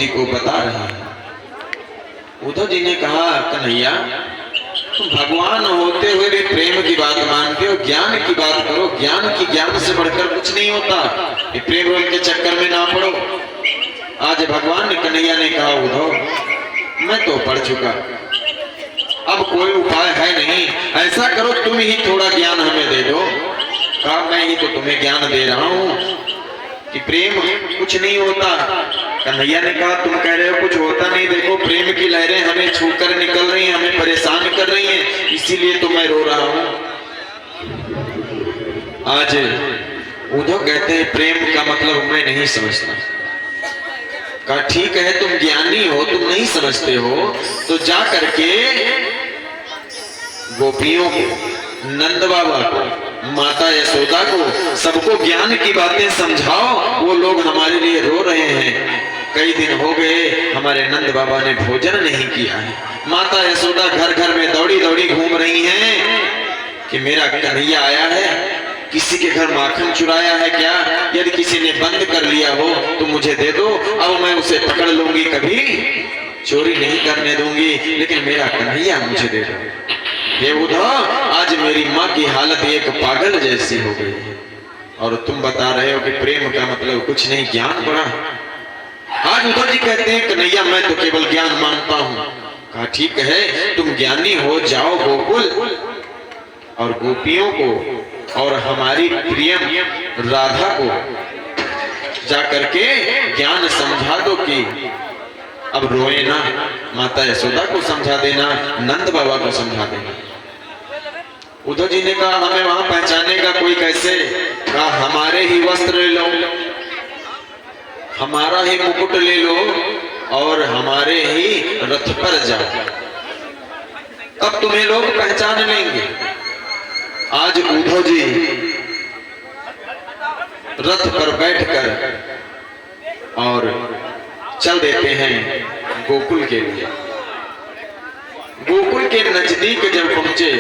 जी को बता रहे हैं। उद्धव जी ने कहा, कन्हैया तुम भगवान होते हुए भी प्रेम की बात मानते हो, ज्ञान की बात करो। ज्ञान से बढ़कर कुछ नहीं होता, ये प्रेम रोल के चक्कर में ना पड़ो। आज भगवान कन्हैया ने कहा, उद्धव मैं तो पढ़ चुका, अब कोई उपाय है नहीं, ऐसा करो तुम ही थोड़ा ज्ञान हमें दे दो। कहा, मैं ही तो तुम्हें ज्ञान दे रहा हूँ कि प्रेम कुछ नहीं होता। कन्हैया ने कहा, तुम कह रहे हो कुछ होता नहीं, देखो प्रेम की लहरें हमें छूकर निकल रही हैं, हमें परेशान कर रही हैं, इसीलिए तो मैं रो रहा हूं। आज उद्धव कहते हैं, प्रेम का मतलब मैं नहीं समझता। कहा, ठीक है तुम ज्ञानी हो, तुम नहीं समझते हो, तो जा करके गोपियों को, नंद बाबा को, माता यशोदा को, सबको ज्ञान की बातें समझाओ। वो लोग हमारे लिए रो रहे हैं, कई दिन हो गए हमारे नंद बाबा ने भोजन नहीं किया है। माता यशोदा घर घर में दौड़ी दौड़ी घूम रही हैं कि मेरा कन्हैया आया है, किसी के घर माखन चुराया है क्या? यदि किसी ने बंद कर लिया हो तो मुझे दे दो, अब मैं उसे पकड़ लूंगी, कभी चोरी नहीं करने दूंगी, लेकिन मेरा कन्हैया मुझे दे दो। हे उद्धव, आज मेरी माँ की हालत एक पागल जैसी हो गई है, और तुम बता रहे हो कि प्रेम का मतलब कुछ नहीं, ज्ञान बड़ा। आज उद्धव जी कहते हैं, कन्हैया मैं तो केवल ज्ञान मानता हूँ। कहा, ठीक है तुम ज्ञानी हो, जाओ गोकुल और गोपियों को और हमारी प्रियम राधा को जाकर के ज्ञान समझा दो कि अब रोए ना, माता यशोदा को समझा देना, नंद बाबा को समझा देना। उद्धव जी ने कहा, हमें वहां पहचाने का कोई कैसे? कहा, हमारे ही वस्त्र ले लो, हमारा ही मुकुट ले लो और हमारे ही रथ पर जाओ, तब तुम्हें लोग पहचान लेंगे। आज उद्धव जी रथ पर बैठकर और चल देते हैं गोकुल के लिए। गोकुल के नजदीक जब पहुंचे,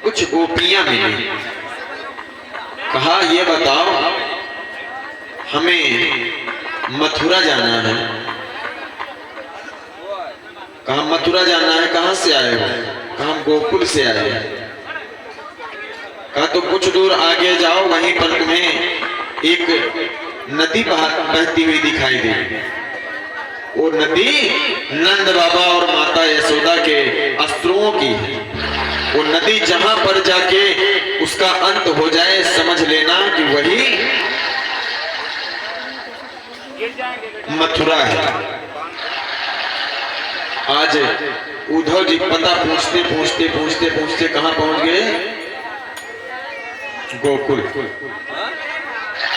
कुछ गोपियां मिली। कहा, ये बताओ हमें मथुरा जाना है। कहा, मथुरा जाना है, कहां से आए हो? कहा, हम गोकुल से आए हैं। कहा, तो कुछ दूर आगे जाओ, वहीं पर तुम्हें एक नदी बहती हुई दिखाई देगी। वो नदी नंद बाबा और माता यशोदा के अश्रुओं की है। वो नदी जहां पर जाके उसका अंत हो जाए, समझ लेना कि वही मथुरा है। आज उद्धव जी पता पूछते पूछते पूछते पूछते कहां पहुंच गए? गोकुल।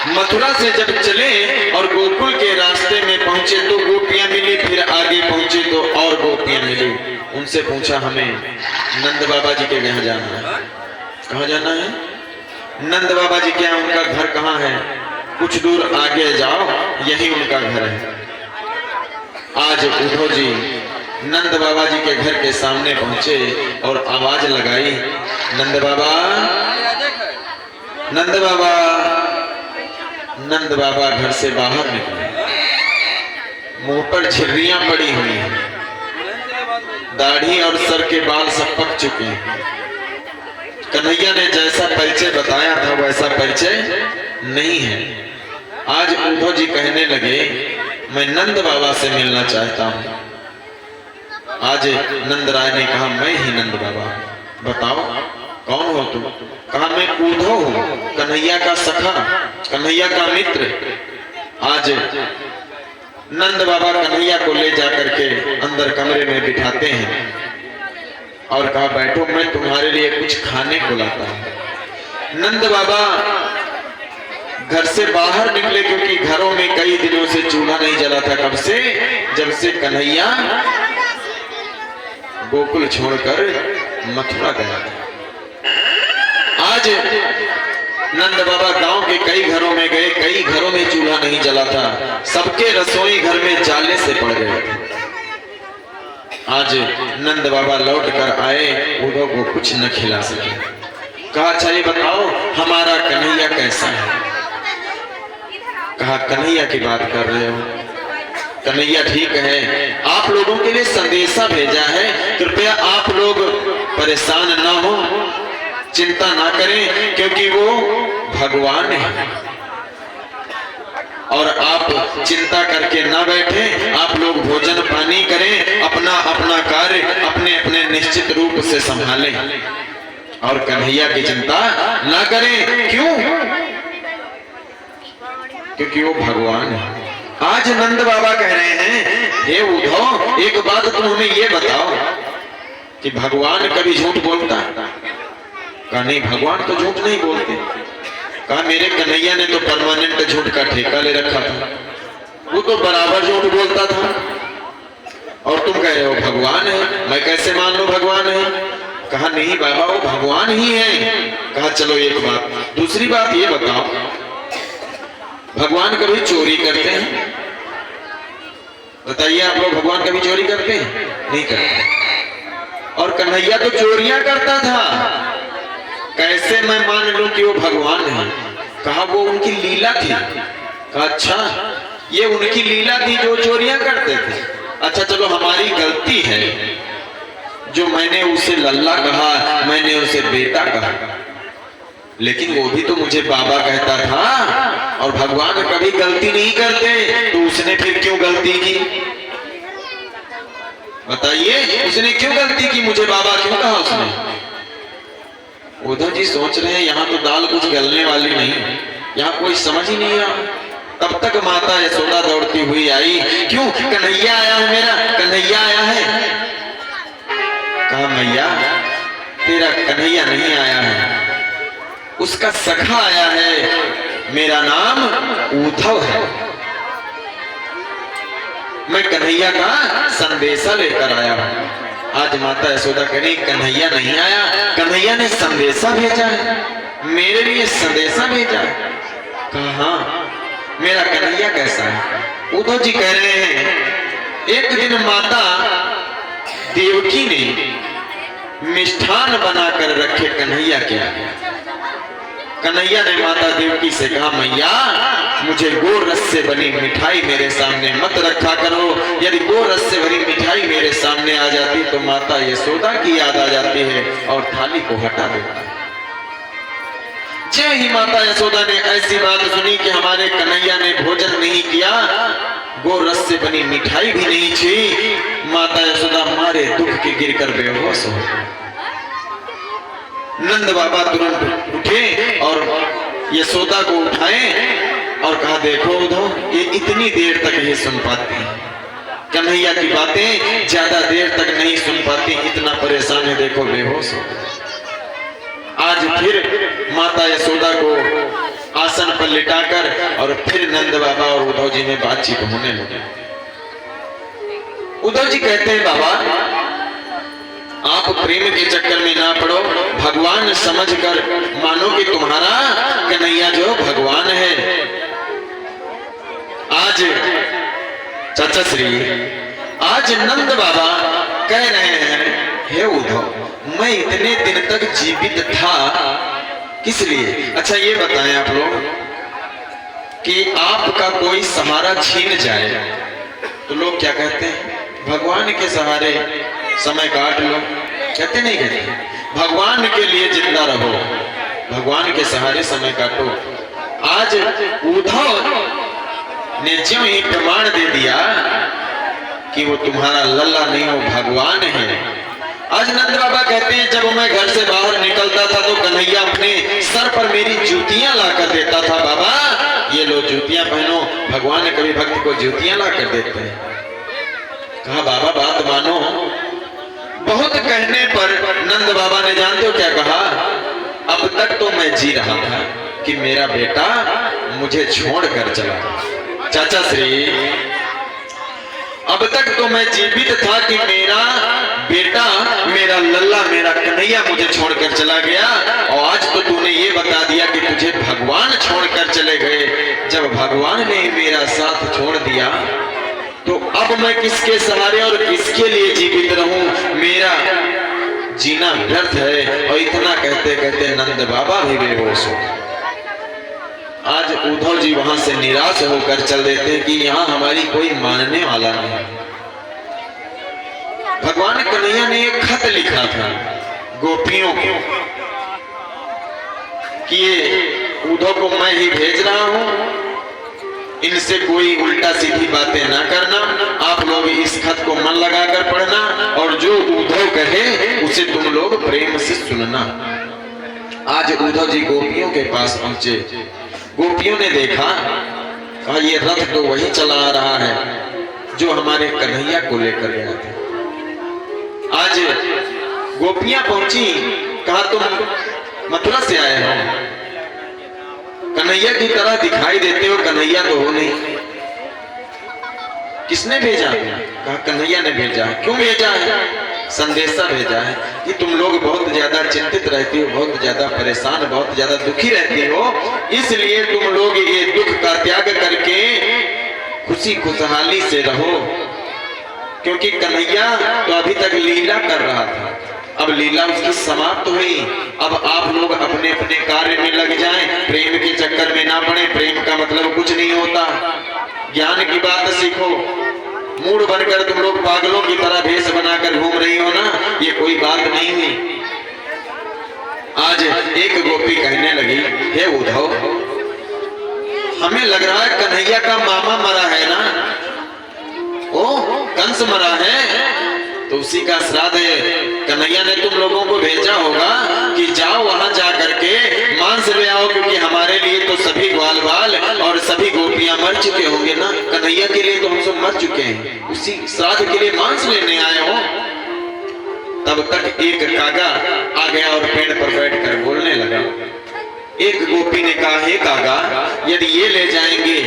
मथुरा से जब चले और गोकुल के रास्ते में पहुंचे तो गोपियां मिली, फिर आगे पहुंचे तो और गोपियां मिली। उनसे पूछा, हमें नंद बाबा जी के यहाँ जाना है। कहाँ जाना है? नंद बाबा जी क्या, उनका घर कहाँ है? कुछ दूर आगे जाओ, यही उनका घर है। आज उद्धव जी नंद बाबा जी के घर के सामने पहुंचे और आवाज लगाई, नंद बाबा, नंद बाबा। नंद बाबा घर से बाहर निकले, मुंह पर झुर्रियां पड़ी हुई हैं, दाढ़ी और सर के बाल सब पक चुके हैं। कन्हैया ने जैसा परिचय बताया था वैसा परिचय नहीं है। आज उद्धव जी कहने लगे, मैं नंद बाबा से मिलना चाहता हूँ। आज नंद राय ने कहा, मैं ही नंद बाबा। बताओ कौन हो तुम? कहा, मैं उद्धव हूँ, कन्हैया का सखा, कन्हैया का मित्र। आज नंद बाबा कन्हैया को ले जाकर के अंदर कमरे में बिठाते हैं और कहा, बैठो, मैं तुम्हारे लिए कुछ खाने को लाता हूँ। नंद बाबा घर से बाहर निकले, क्योंकि घरों में कई दिनों से चूल्हा नहीं जला था। कब से? जब से कन्हैया गोकुल छोड़कर मथुरा गया था। आज नंद बाबा गांव के कई घरों में गए, कई घरों में चूल्हा नहीं जला था, सबके रसोई घर में जाले से पड़ गए थे। आज नंद बाबा लौट कर आए, उद्धव को कुछ न खिला सके। कहा, अच्छा ये बताओ हमारा कन्हैया कैसा है? कहा, कन्हैया की बात कर रहे हो? कन्हैया ठीक है, आप लोगों के लिए संदेशा भेजा है, कृपया आप लोग परेशान ना हो, चिंता ना करें, क्योंकि वो भगवान है और आप चिंता करके ना बैठे, आप लोग भोजन पानी करें, अपना अपना कार्य अपने अपने निश्चित रूप से संभालें और कन्हैया की चिंता ना करें। क्यों? क्योंकि वो भगवान है। आज नंद बाबा कह रहे हैं, हे उद्धव, एक बात तुम हमें ये बताओ कि भगवान कभी झूठ बोलता है? कहा नहीं, भगवान तो झूठ नहीं बोलते। कहा मेरे कन्हैया ने तो परमानेंट झूठ का ठेका ले रखा था, वो तो बराबर झूठ बोलता था, और तुम कह रहे हो भगवान है, मैं कैसे मान लूं भगवान है? कहा नहीं बाबा, वो भगवान ही है। कहा चलो एक बात, दूसरी बात ये बताओ, भगवान कभी चोरी करते हैं? बताइए आप लोग, भगवान कभी चोरी करते हैं? नहीं करते। और कन्हैया तो चोरियां करता था, कैसे मैं मान लूं कि वो भगवान है? कहा वो उनकी लीला थी। कहा अच्छा, ये उनकी लीला थी जो चोरियां करते थे। अच्छा चलो, हमारी गलती है जो मैंने उसे लल्ला कहा, मैंने उसे बेटा कहा, लेकिन वो भी तो मुझे बाबा कहता था, और भगवान कभी गलती नहीं करते, तो उसने फिर क्यों गलती की? बताइए, उसने क्यों गलती की? मुझे बाबा क्यों कहा उसने? उद्धव जी सोच रहे हैं यहाँ तो दाल कुछ गलने वाली नहीं, यहाँ कोई समझ ही नहीं रहा। तब तक माता यशोदा दौड़ती हुई आई, क्यों? कन्हैया आया है मेरा, कन्हैया आया है। कहा मैया, तेरा कन्हैया नहीं आया है, उसका सखा आया है, मेरा नाम उद्धव है, मैं कन्हैया का संदेशा लेकर आया हूं। आज माता यशोदा कह रही, कन्हैया नहीं आया, कन्हैया ने संदेशा भेजा है, मेरे लिए संदेशा भेजा है। कहा हाँ, मेरा कन्हैया कैसा है? उद्धव जी कह रहे हैं, एक दिन माता देवकी ने मिष्ठान बनाकर रखे कन्हैया के आगे। कन्हैया ने माता देवकी से कहा, मैया मुझे गोर रस से बनी मिठाई मेरे सामने मत रखा करो, यदि गोर रस से भरी मिठाई मेरे सामने आ जाती तो माता यशोदा की याद आ जाती है और थाली को हटा देता है। जय ही माता यशोदा ने ऐसी बात सुनी कि हमारे कन्हैया ने भोजन नहीं किया, गोर रस से बनी मिठाई भी नहीं छी, माता यशोदा मारे दुख के गिरकर बेहोश हो गए। नंद बाबा तुरंत उठे और यशोदा को उठाए और कहा, देखो उद्धव, ये इतनी देर तक नहीं सुन पाती, कन्हैया की बातें ज्यादा देर तक नहीं सुन पाती, इतना परेशान है, देखो बेहोश हो गए। आज फिर माता यशोदा को आसन पर लिटाकर और फिर नंद बाबा और उद्धव जी में बातचीत होने लगी। उद्धव जी कहते हैं, बाबा आप प्रेम के चक्कर में ना पड़ो, भगवान समझकर मानो कि तुम्हारा कन्हैया जो भगवान है। आज चाचा श्री, आज नंद बाबा कह रहे हैं, हे उद्धव, मैं इतने दिन तक जीवित था किस लिए? अच्छा ये बताएं आप लोग कि आपका कोई सहारा छीन जाए तो लोग क्या कहते हैं? भगवान के सहारे समय काट लो, कहते नहीं कहते? भगवान के लिए जिंदा रहो, भगवान के सहारे समय काटो। आज उद्धव ने ज्यों ही प्रमाण दे दिया कि वो तुम्हारा लल्ला नहीं, वो भगवान है। आज नंद बाबा कहते हैं, जब मैं घर से बाहर निकलता था तो कन्हैया अपने सर पर मेरी जूतियां लाकर देता था, बाबा ये लो जूतियां पहनो। भगवान कभी भक्त को जूतियां लाकर देते हैं? कहा बाबा बात मानो। बहुत कहने पर नंद बाबा ने जानते हो क्या कहा? अब तक तो मैं जी रहा था कि मेरा बेटा मुझे छोड़कर चला। चाचा श्री, अब तक तो मैं जीवित था कि मेरा बेटा, मेरा लल्ला, मेरा कन्हैया मुझे छोड़कर चला गया, और आज तो तूने ये बता दिया कि तुझे भगवान छोड़कर चले गए। जब भगवान ने मेरा साथ छोड़ दिया तो अब मैं किसके सहारे और किसके लिए जीवित रहूं? मेरा जीना व्यर्थ है। और इतना कहते कहते नंद बाबा भी बेहोश हो। आज उद्धव जी वहां से निराश होकर चल देते हैं कि यहाँ हमारी कोई मानने वाला नहीं। भगवान कन्हैया ने एक खत लिखा था गोपियों को कि उद्धव को मैं ही भेज रहा हूं, इनसे कोई उल्टा सीधी बातें ना करना, आप लोग इस खत को मन लगाकर पढ़ना और जो उद्धव कहे उसे तुम लोग प्रेम से सुनना। आज उद्धव जी गोपियों के पास पहुंचे। गोपियों ने देखा, कहा ये रथ तो वही चला आ रहा है जो हमारे कन्हैया को लेकर गया था। आज गोपियां पहुंची, कहा तुम मथुरा से आए हो, कन्हैया की तरह दिखाई देते हो, कन्हैया तो हो नहीं। किसने भेजा? कहा कन्हैया ने भेजा। क्यों भेजा है? संदेशा भेजा है कि तुम लोग बहुत ज्यादा चिंतित रहती हो, बहुत ज्यादा परेशान, बहुत ज्यादा दुखी रहती हो, इसलिए तुम लोग ये दुख का त्याग करके खुशी खुशहाली से रहो। क्योंकि कन्हैया तो अभी तक लीला कर रहा था, अब लीला उसकी समाप्त हुई। अब आप लोग अपने अपने कार्य में लग जाएं, प्रेम के चक्कर में ना पड़े। प्रेम का मतलब कुछ नहीं होता, ज्ञान की बात सीखो। मूड बनकर तुम लोग पागलों की तरह भेष बनाकर घूम रही हो ना, ये कोई बात नहीं हुई। आज एक गोपी कहने लगी, हे उद्धव, हमें लग रहा है कन्हैया का मामा मरा है ना, ओ कंस मरा है, तो उसी का श्राद्ध है। कन्हैया ने तुम लोगों को भेजा होगा कि जाओ वहां जा करके मांस ले आओ, क्योंकि हमारे लिए तो सभी ग्वाल बाल और सभी गोपियां मर चुके होंगे ना, कन्हैया के लिए तो हम सब मर चुके हैं, उसी श्राद्ध के लिए मांस लेने आए हो। तब तक एक कागा आ गया और पेड़ पर बैठकर बोलने लगा। एक गोपी ने कहा, हे कागा, यदि ये ले जाएंगे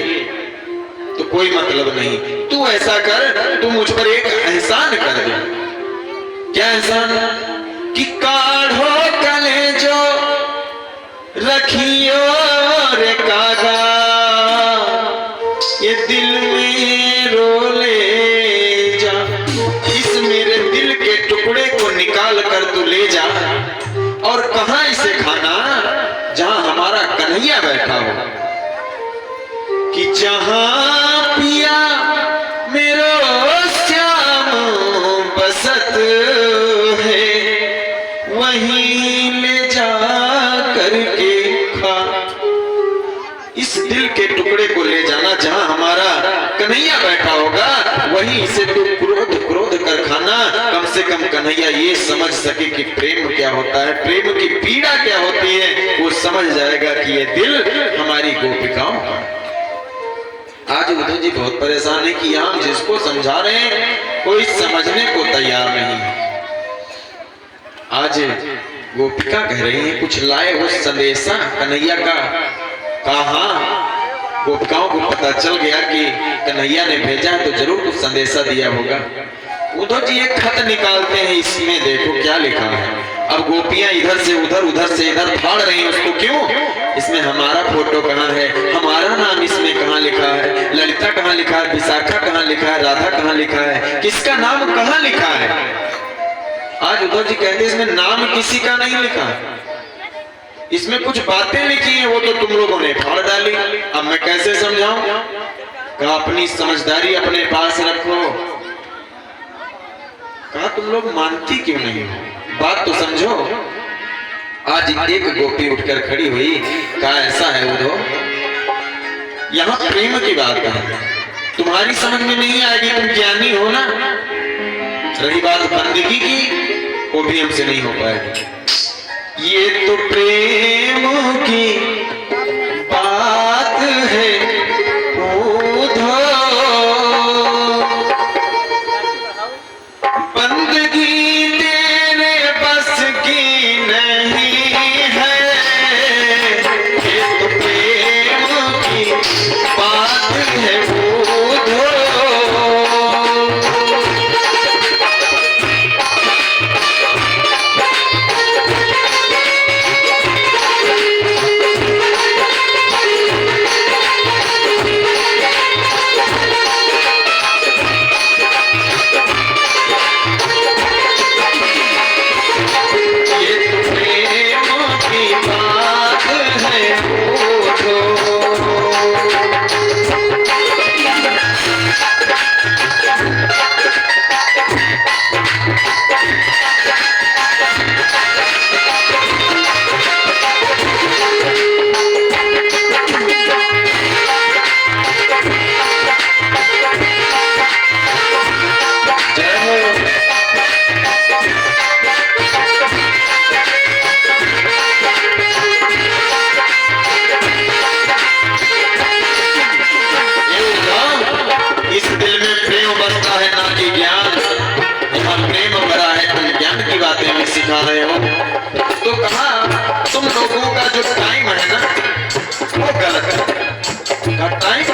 तो कोई मतलब नहीं, तू ऐसा कर, तू मुझ पर एक एहसान कर दे। क्या एहसान? कि काढ़ो कलेजो रखियो रे कागा, ये दिल में रो ले जा, इस मेरे दिल के टुकड़े को निकाल कर तू ले जा, और कहां इसे खाना? जहां हमारा कन्हैया बैठा हो, कि जहां पिया मेरो श्याम बसत है, वहीं ले जा करके खा। इस दिल के टुकड़े को ले जाना, जहां हमारा कन्हैया बैठा होगा, वहीं इसे तू क्रोध क्रोध कर खाना। कम से कम कन्हैया ये समझ सके कि प्रेम क्या होता है, प्रेम की पीड़ा क्या होती है, वो समझ जाएगा कि ये दिल हमारी गोपिकाओं का। आज उद्धव जी बहुत परेशान है कि हम जिसको समझा रहे हैं कोई समझने को तैयार नहीं है। आज गोपिका कह रही है, कुछ लाए हो संदेशा कन्हैया का? कहा गोपिकाओं को पता चल गया कि कन्हैया ने भेजा है, तो जरूर कुछ संदेशा दिया होगा। उद्धव जी एक खत निकालते हैं, इसमें देखो क्या लिखा है। अब गोपियां इधर से उधर, उधर से इधर फाड़ रही हैं उसको। क्यों? इसमें हमारा फोटो कहाँ है, हमारा नाम इसमें कहाँ लिखा है, ललिता कहाँ लिखा है, विशाखा कहाँ लिखा है, राधा कहाँ लिखा है, किसका नाम कहाँ लिखा है? आज उद्धव जी कहते हैं इसमें नाम किसी का नहीं लिखा, इसमें कुछ बातें लिखी हैं, वो तो तुम लोगों ने फाड़ डाली। अब मैं कैसे समझाऊं? कहा अपनी समझदारी अपने पास रखो। कहा तुम लोग मानती क्यों नहीं हो, बात तो समझो। आज एक गोपी उठकर खड़ी हुई, कहा ऐसा है उद्धव, यहाँ प्रेम की बात है, तुम्हारी समझ में नहीं आएगी, तुम ज्ञानी हो ना। रही बात बंदगी की, वो भी हमसे नहीं हो पाएगी। ये तो प्रेम की बात है उद्धव, बंदगी तेरे बस की नहीं है, ये तो प्रेम की बात है उद्धव। सिखा रहे हो। तो कहा तुम लोगों का जो टाइम है ना वो गलत है। टाइम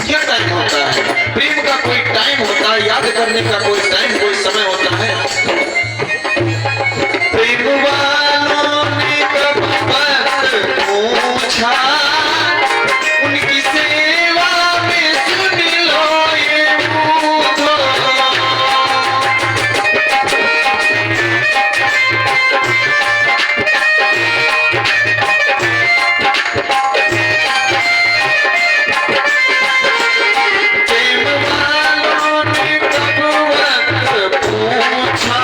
क्या टाइम होता है? प्रेम का कोई टाइम होता है, याद करने का कोई टाइम, कोई समय होता है। प्रेम वालों ने कब वक्त पूछा, उनकी सेवा में सुन लो ये बूढ़ो। प्रेम वालों ने कब वक्त पूछा,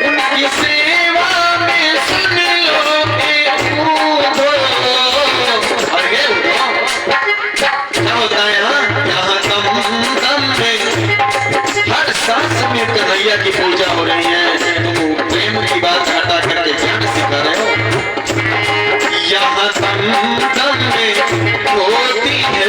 उनकी सेवा में सुन लो ये बूढ़ो। और ये बूढ़ो क्या होता है? यहाँ दम दम में हर सांस में कन्हैया की पूजा हो रही है। तुम प्रेम की बात हटा करके ज्ञान सिखा रहे हो। यहाँ दम दम में होती है